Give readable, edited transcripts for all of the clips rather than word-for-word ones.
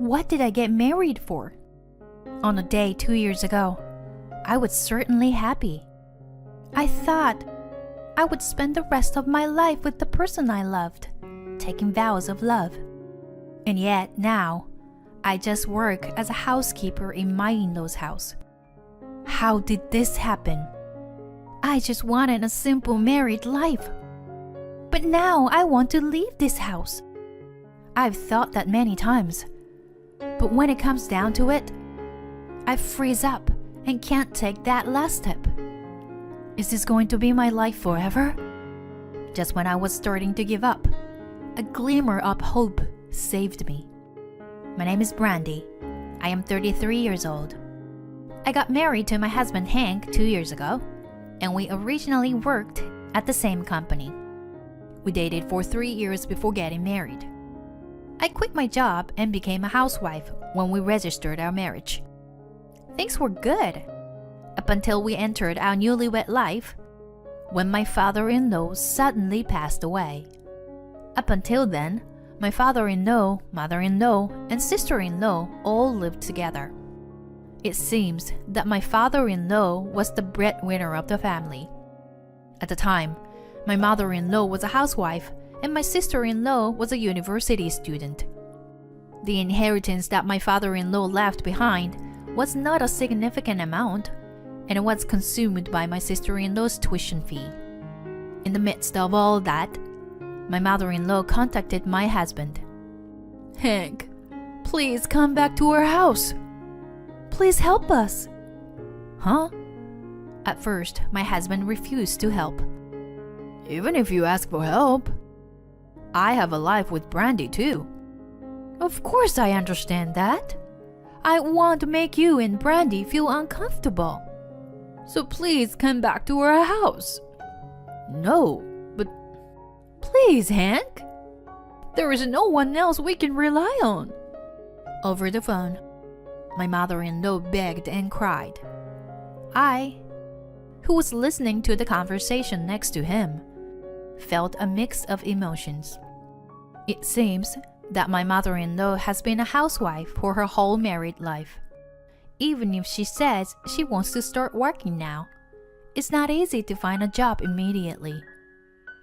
What did I get married for? On a day 2 years ago, I was certainly happy. I thought I would spend the rest of my life with the person I loved, taking vows of love. And yet now, I just work as a housekeeper in my in-laws' house. How did this happen? I just wanted a simple married life. But now I want to leave this house. I've thought that many times. But when it comes down to it, I freeze up and can't take that last step. Is this going to be my life forever? Just when I was starting to give up, a glimmer of hope saved me. My name is Brandy. I am 33 years old. I got married to my husband Hank 2 years ago, and we originally worked at the same company. We dated for 3 years before getting married. I quit my job and became a housewife when we registered our marriage. Things were good, up until we entered our newlywed life, when my father-in-law suddenly passed away. Up until then, my father-in-law, mother-in-law, and sister-in-law all lived together. It seems that my father-in-law was the breadwinner of the family. At the time, my mother-in-law was a housewife, and my sister-in-law was a university student. The inheritance that my father-in-law left behind was not a significant amount, and it was consumed by my sister-in-law's tuition fee. In the midst of all that, my mother-in-law contacted my husband. "Hank, please come back to our house. Please help us." "Huh?" At first, my husband refused to help. "Even if you ask for help, I have a life with Brandy too." "Of course I understand that. I won't make you and Brandy feel uncomfortable. So please come back to our house." "No, but please, Hank. There is no one else we can rely on." Over the phone, my mother-in-law begged and cried. I, who was listening to the conversation next to him, felt a mix of emotions. It seems that my mother-in-law has been a housewife for her whole married life. Even if she says she wants to start working now, it's not easy to find a job immediately.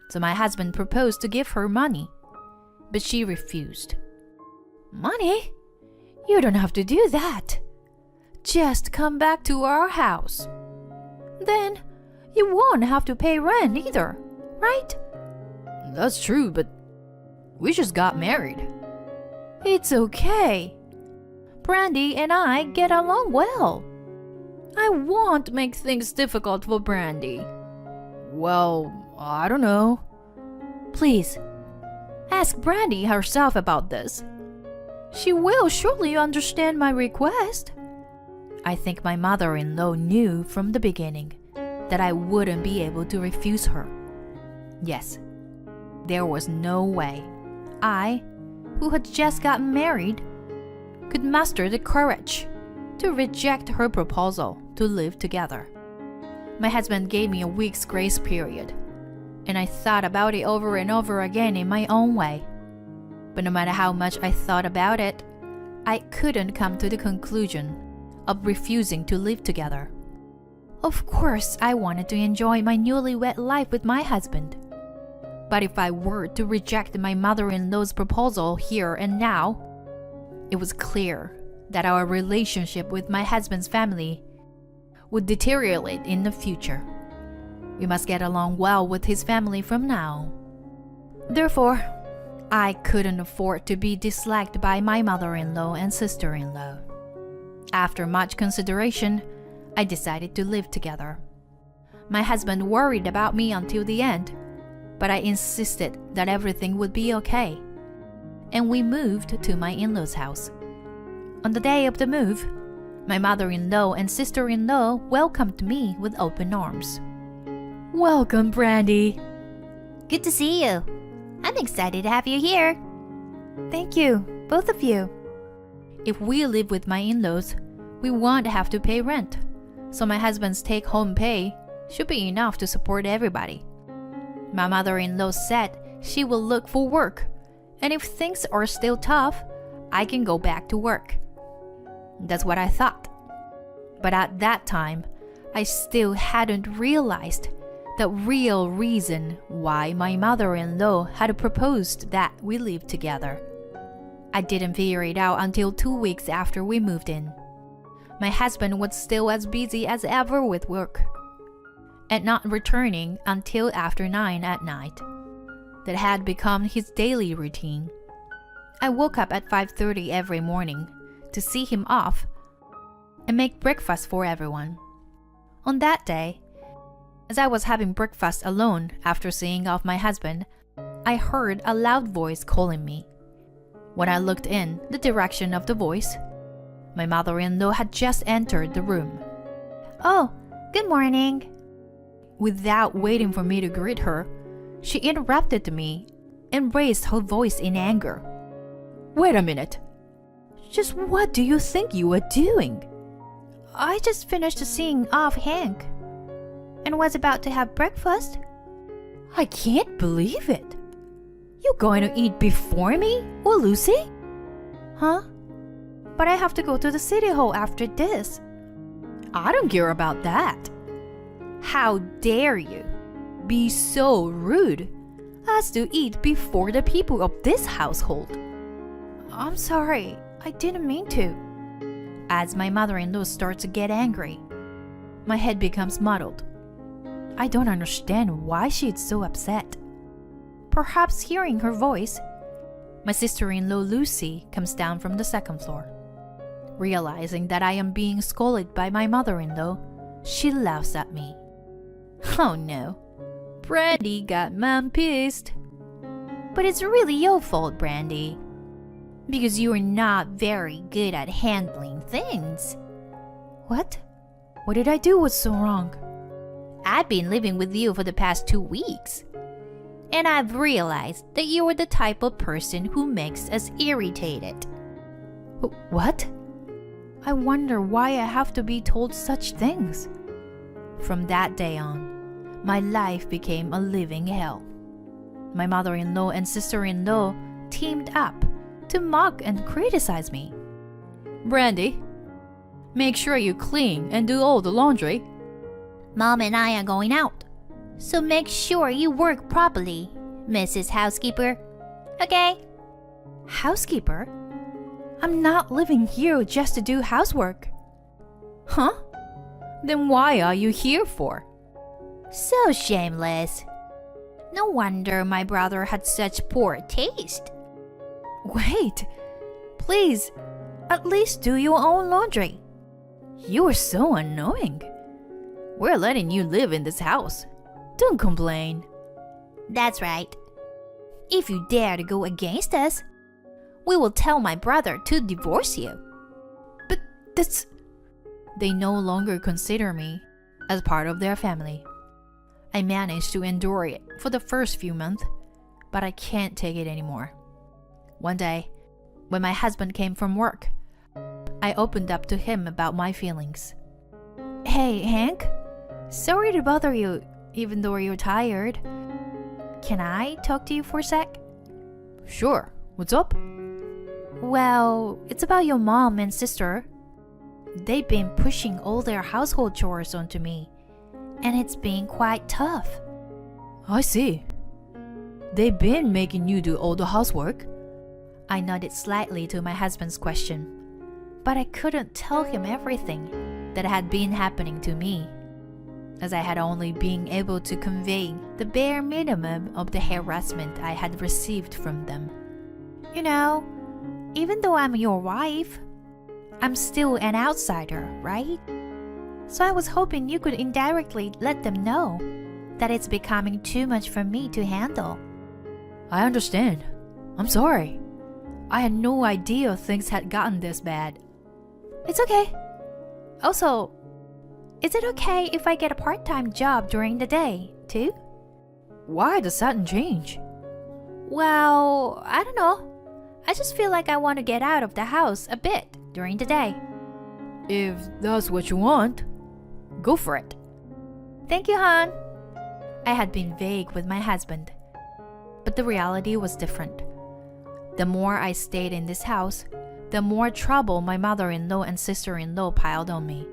So my husband proposed to give her money, but she refused. "Money? You don't have to do that. Just come back to our house. Then you won't have to pay rent either, right?" "That's true, but we just got married." "It's okay. Brandy and I get along well. I won't make things difficult for Brandy." "Well, I don't know." "Please, ask Brandy herself about this. She will surely understand my request." I think my mother-in-law knew from the beginning that I wouldn't be able to refuse her. Yes, there was no way I, who had just gotten married, could muster the courage to reject her proposal to live together. My husband gave me a week's grace period, and I thought about it over and over again in my own way. But no matter how much I thought about it, I couldn't come to the conclusion of refusing to live together. Of course, I wanted to enjoy my newlywed life with my husband. But if I were to reject my mother-in-law's proposal here and now, it was clear that our relationship with my husband's family would deteriorate in the future. We must get along well with his family from now. Therefore, I couldn't afford to be disliked by my mother-in-law and sister-in-law. After much consideration, I decided to live together. My husband worried about me until the end, but I insisted that everything would be okay, and we moved to my in-laws' house. On the day of the move, my mother-in-law and sister-in-law welcomed me with open arms. "Welcome, Brandy." Good to see you. I'm excited to have you here." "Thank you, both of you." If we live with my in-laws, we won't have to pay rent, so my husband's take-home pay should be enough to support everybody. My mother-in-law said she will look for work, and if things are still tough, I can go back to work. That's what I thought. But at that time, I still hadn't realized the real reason why my mother-in-law had proposed that we live together. I didn't figure it out until 2 weeks after we moved in. My husband was still as busy as ever with work, and not returning until after 9 at night. That had become his daily routine. I woke up at 5:30 every morning to see him off and make breakfast for everyone. On that day, as I was having breakfast alone after seeing off my husband, I heard a loud voice calling me. When I looked in the direction of the voice, my mother-in-law had just entered the room. Oh, good morning. Without waiting for me to greet her, she interrupted me and raised her voice in anger. Wait a minute. Just what do you think you were doing? I just finished seeing off Hank and was about to have breakfast. I can't believe it. You going to eat before me or Lucy? Huh? But I have to go to the city hall after this. I don't care about that. How dare you be so rude as to eat before the people of this household? I'm sorry, I didn't mean to. As my mother-in-law starts to get angry, my head becomes muddled. I don't understand why she's so upset. Perhaps hearing her voice, my sister-in-law Lucy comes down from the second floor. Realizing that I am being scolded by my mother-in-law, she laughs at me. Oh no, Brandy got Mom pissed. But it's really your fault, Brandy. Because you are not very good at handling things. What? What did I do was so wrong? I've been living with you for the past 2 weeks, and I've realized that you are the type of person who makes us irritated. What? I wonder why I have to be told such things. From that day on, my life became a living hell. My mother-in-law and sister-in-law teamed up to mock and criticize me. Brandy, make sure you clean and do all the laundry. Mom and I are going out, so make sure you work properly, Mrs. Housekeeper. Okay? Housekeeper? I'm not living here just to do housework. Huh? Then why are you here for? So shameless. No wonder my brother had such poor taste. Wait, please, at least do your own laundry. You are so annoying. We're letting you live in this house. Don't complain. That's right. If you dare to go against us, we will tell my brother to divorce you. But that's... They no longer consider me as part of their family. I managed to endure it for the first few months, but I can't take it anymore. One day, when my husband came from work, I opened up to him about my feelings. Hey, Hank. Sorry to bother you, even though you're tired. Can I talk to you for a sec? Sure. What's up? Well, it's about your mom and sister. They've been pushing all their household chores onto me, and it's been quite tough. I see. They've been making you do all the housework? I nodded slightly to my husband's question, but I couldn't tell him everything that had been happening to me, as I had only been able to convey the bare minimum of the harassment I had received from them. You know, even though I'm your wife, I'm still an outsider, right? So I was hoping you could indirectly let them know that it's becoming too much for me to handle. I understand. I'm sorry. I had no idea things had gotten this bad. It's okay. Also, is it okay if I get a part-time job during the day, too? Why the sudden change? Well, I don't know. I just feel like I want to get out of the house a bit during the day. If that's what you want, go for it. Thank you, hon. I had been vague with my husband, but the reality was different. The more I stayed in this house, the more trouble my mother-in-law and sister-in-law piled on me.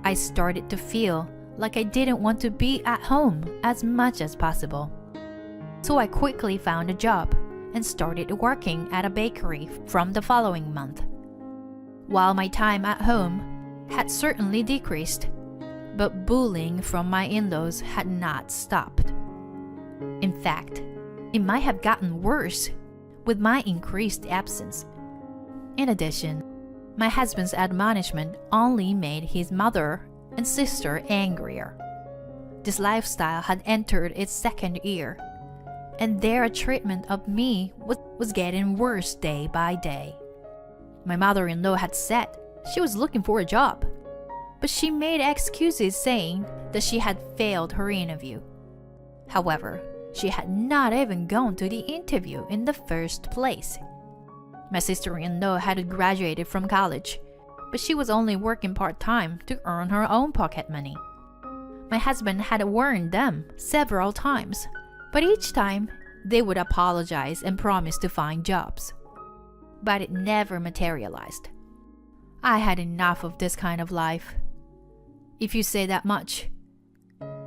I started to feel like I didn't want to be at home as much as possible. So I quickly found a job and started working at a bakery from the following month. While my time at home had certainly decreased, but bullying from my in-laws had not stopped. In fact, it might have gotten worse with my increased absence. In addition, my husband's admonishment only made his mother and sister angrier. This lifestyle had entered its second year, and their treatment of me was getting worse day by day. My mother-in-law had said she was looking for a job, but she made excuses saying that she had failed her interview. However, she had not even gone to the interview in the first place. My sister-in-law had graduated from college, but she was only working part-time to earn her own pocket money. My husband had warned them several times, but each time they would apologize and promise to find jobs. But it never materialized. I had enough of this kind of life. If you say that much,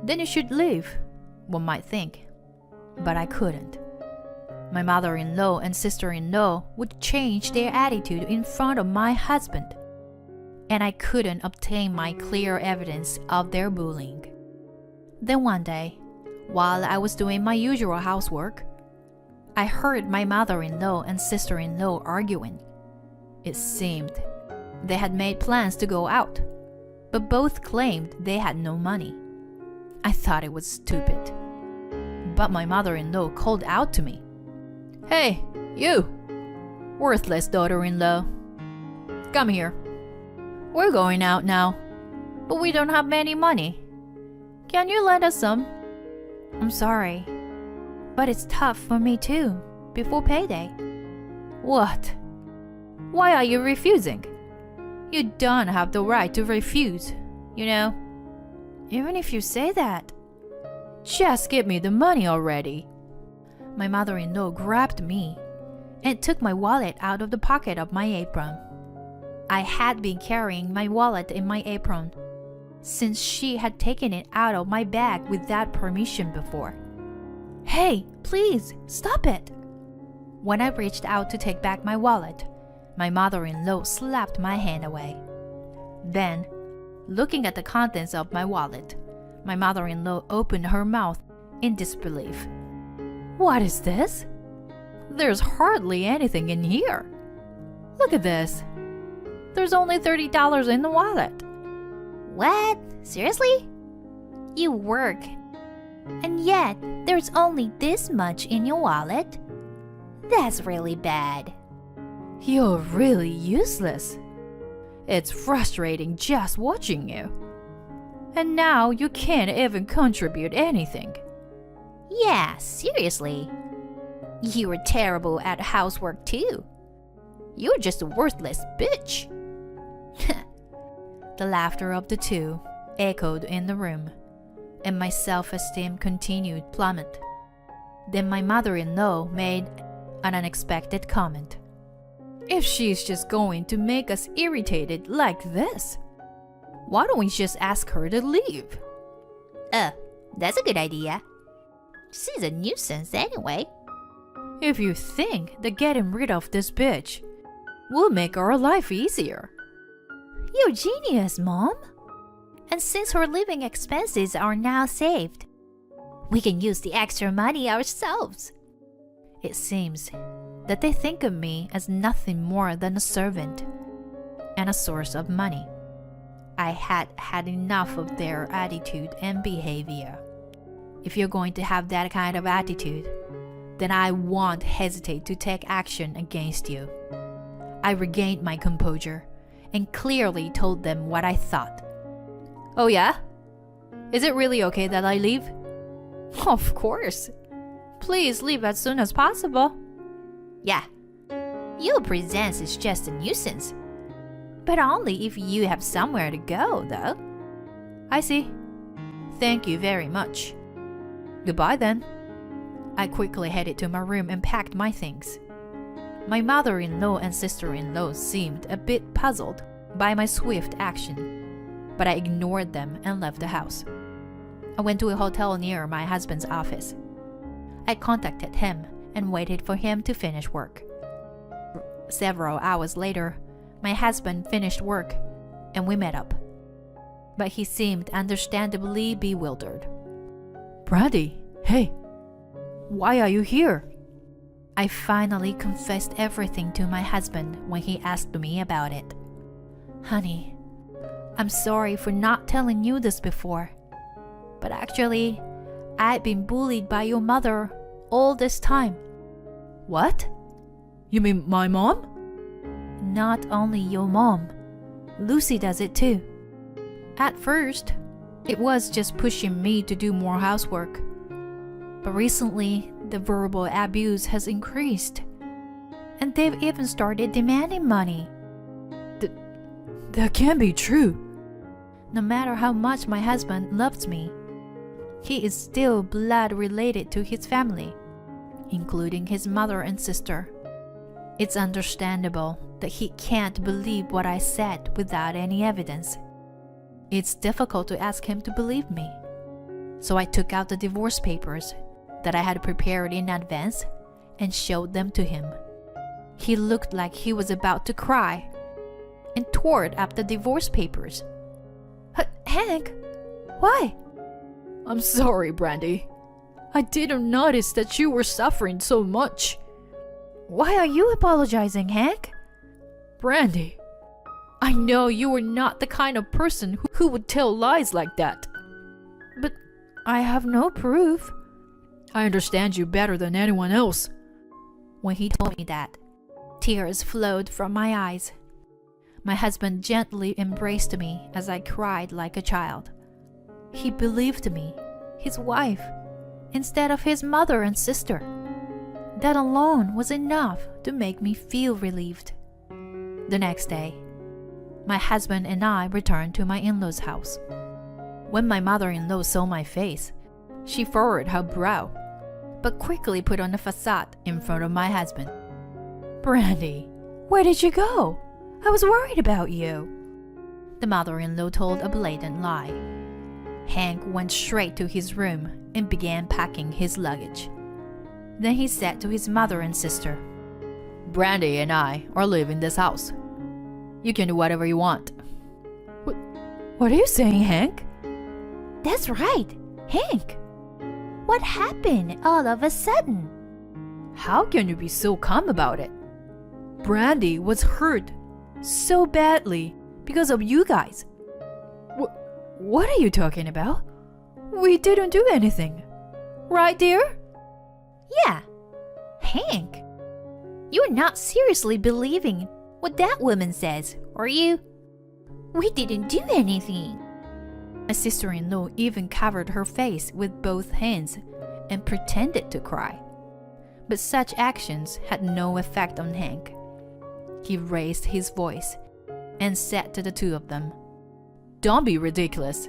then you should leave, one might think. But I couldn't. My mother-in-law and sister-in-law would change their attitude in front of my husband, and I couldn't obtain my clear evidence of their bullying. Then one day, while I was doing my usual housework, I heard my mother-in-law and sister-in-law arguing. It seemed they had made plans to go out, but both claimed they had no money. I thought it was stupid. But my mother-in-law called out to me, "Hey, you! Worthless daughter-in-law. Come here. We're going out now, but we don't have any money. Can you lend us some?" I'm sorry, but it's tough for me too, before payday. What? Why are you refusing? You don't have the right to refuse, you know. Even if you say that. Just give me the money already. My mother-in-law grabbed me and took my wallet out of the pocket of my apron. I had been carrying my wallet in my apron since she had taken it out of my bag without permission before. Hey, please, stop it! When I reached out to take back my wallet, my mother-in-law slapped my hand away. Then, looking at the contents of my wallet, my mother-in-law opened her mouth in disbelief. What is this? There's hardly anything in here. Look at this. There's only $30 in the wallet. What? Seriously? You work, and yet there's only this much in your wallet? That's really bad. You're really useless. It's frustrating just watching you. And now you can't even contribute anything. Yeah, seriously. You were terrible at housework too. You're just a worthless bitch. The laughter of the two echoed in the room, and my self-esteem continued to plummet. Then my mother-in-law made an unexpected comment. If she's just going to make us irritated like this, why don't we just ask her to leave? That's a good idea. She's a nuisance anyway. If you think that getting rid of this bitch will make our life easier. You're genius, Mom. And since her living expenses are now saved, we can use the extra money ourselves. It seems that they think of me as nothing more than a servant and a source of money. I had had enough of their attitude and behavior. If you're going to have that kind of attitude, then I won't hesitate to take action against you. I regained my composure and clearly told them what I thought. Oh yeah? Is it really okay that I leave? Of course. Please leave as soon as possible. Yeah. Your presence is just a nuisance. But only if you have somewhere to go, though. I see. Thank you very much. Goodbye then. I quickly headed to my room and packed my things. My mother-in-law and sister-in-law seemed a bit puzzled by my swift action, but I ignored them and left the house. I went to a hotel near my husband's office. I contacted him and waited for him to finish work. Several hours later, my husband finished work and we met up. But he seemed understandably bewildered. Brandy, hey, why are you here? I finally confessed everything to my husband when he asked me about it. Honey, I'm sorry for not telling you this before, but actually, I'd been bullied by your mother all this time. What? You mean my mom? Not only your mom, Lucy does it too. At first, it was just pushing me to do more housework. But recently, the verbal abuse has increased. And they've even started demanding money. That can't be true. No matter how much my husband loves me, he is still blood related to his family, including his mother and sister. It's understandable that he can't believe what I said without any evidence. It's difficult to ask him to believe me. So I took out the divorce papers that I had prepared in advance and showed them to him. He looked like he was about to cry and tore up the divorce papers. Hank, why? I'm sorry, Brandy. I didn't notice that you were suffering so much. Why are you apologizing, Hank? Brandy, I know you are not the kind of person who would tell lies like that. But I have no proof. I understand you better than anyone else. When he told me that, tears flowed from my eyes. My husband gently embraced me as I cried like a child. He believed me, his wife, instead of his mother and sister. That alone was enough to make me feel relieved. The next day, my husband and I returned to my in-laws' house. When my mother-in-law saw my face, she furrowed her brow, but quickly put on a facade in front of my husband. Brandy, where did you go? I was worried about you. The mother-in-law told a blatant lie. Hank went straight to his room and began packing his luggage. Then he said to his mother and sister, Brandy and I are leaving this house. You can do whatever you want. What are you saying, Hank? That's right, Hank. What happened all of a sudden? How can you be so calm about it? Brandy was hurt so badly because of you guys. What are you talking about? We didn't do anything. Right, dear? Yeah. Hank, you're not seriously believing what that woman says, are you? We didn't do anything. My sister-in-law even covered her face with both hands and pretended to cry. But such actions had no effect on Hank. He raised his voice and said to the two of them, Don't be ridiculous.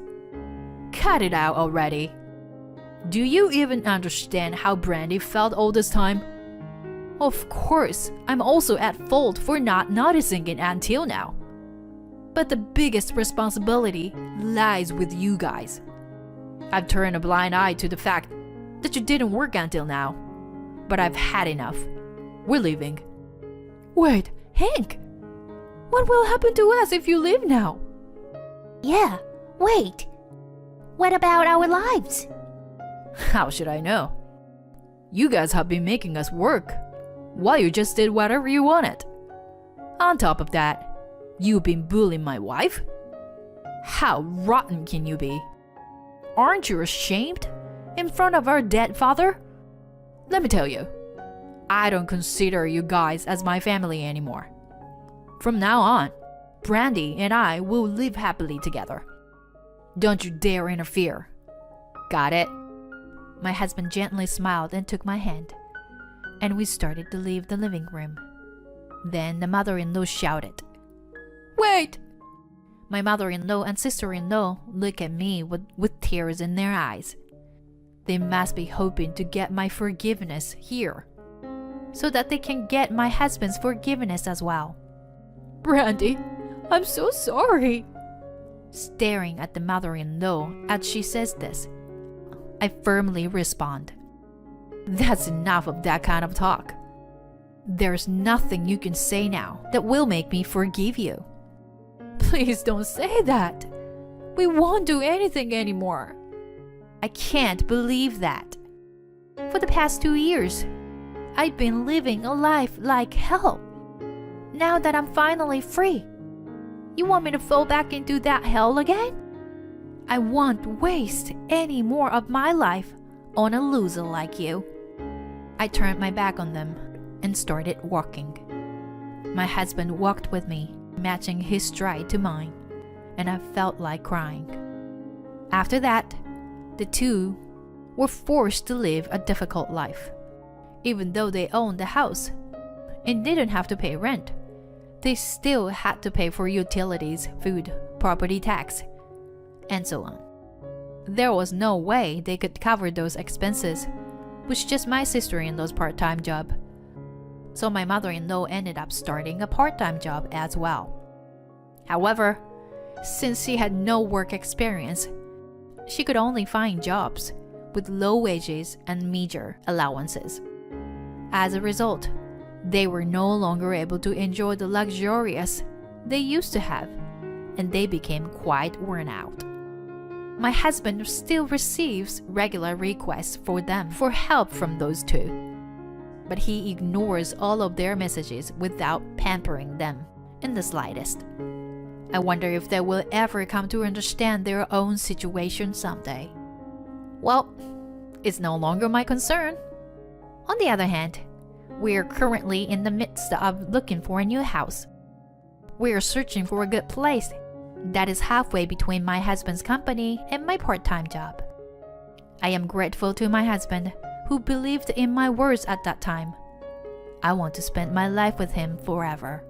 Cut it out already. Do you even understand how Brandy felt all this time? Of course, I'm also at fault for not noticing it until now. But the biggest responsibility lies with you guys. I've turned a blind eye to the fact that you didn't work until now. But I've had enough. We're leaving. Wait, Hank! What will happen to us if you leave now? Yeah, wait. What about our lives? How should I know? You guys have been making us work, while you just did whatever you wanted. On top of that, you've been bullying my wife? How rotten can you be? Aren't you ashamed? In front of our dead father? Let me tell you, I don't consider you guys as my family anymore. From now on, Brandy and I will live happily together. Don't you dare interfere. Got it? My husband gently smiled and took my hand, and we started to leave the living room. Then the mother-in-law shouted, Wait! My mother-in-law and sister-in-law looked at me with tears in their eyes. They must be hoping to get my forgiveness here. so that they can get my husband's forgiveness as well. Brandy, I'm so sorry. Staring at the mother-in-law as she says this, I firmly respond, That's enough of that kind of talk. There's nothing you can say now that will make me forgive you. Please don't say that. We won't do anything anymore. I can't believe that. For the past 2 years, I've been living a life like hell. Now that I'm finally free, you want me to fall back into that hell again? I won't waste any more of my life on a loser like you. I turned my back on them and started walking. My husband walked with me, matching his stride to mine, and I felt like crying. After that, the two were forced to live a difficult life. Even though they owned the house and didn't have to pay rent, they still had to pay for utilities, food, property tax, and so on. There was no way they could cover those expenses with just my sister-in-law's part-time job. So my mother-in-law ended up starting a part-time job as well. However, since she had no work experience, she could only find jobs with low wages and meager allowances. As a result, they were no longer able to enjoy the luxurious they used to have, and they became quite worn out. My husband still receives regular requests for them for help from those two, but he ignores all of their messages without pampering them in the slightest. I wonder if they will ever come to understand their own situation someday. Well, it's no longer my concern. On the other hand, we are currently in the midst of looking for a new house. We are searching for a good place that is halfway between my husband's company and my part-time job. I am grateful to my husband, who believed in my words at that time. I want to spend my life with him forever.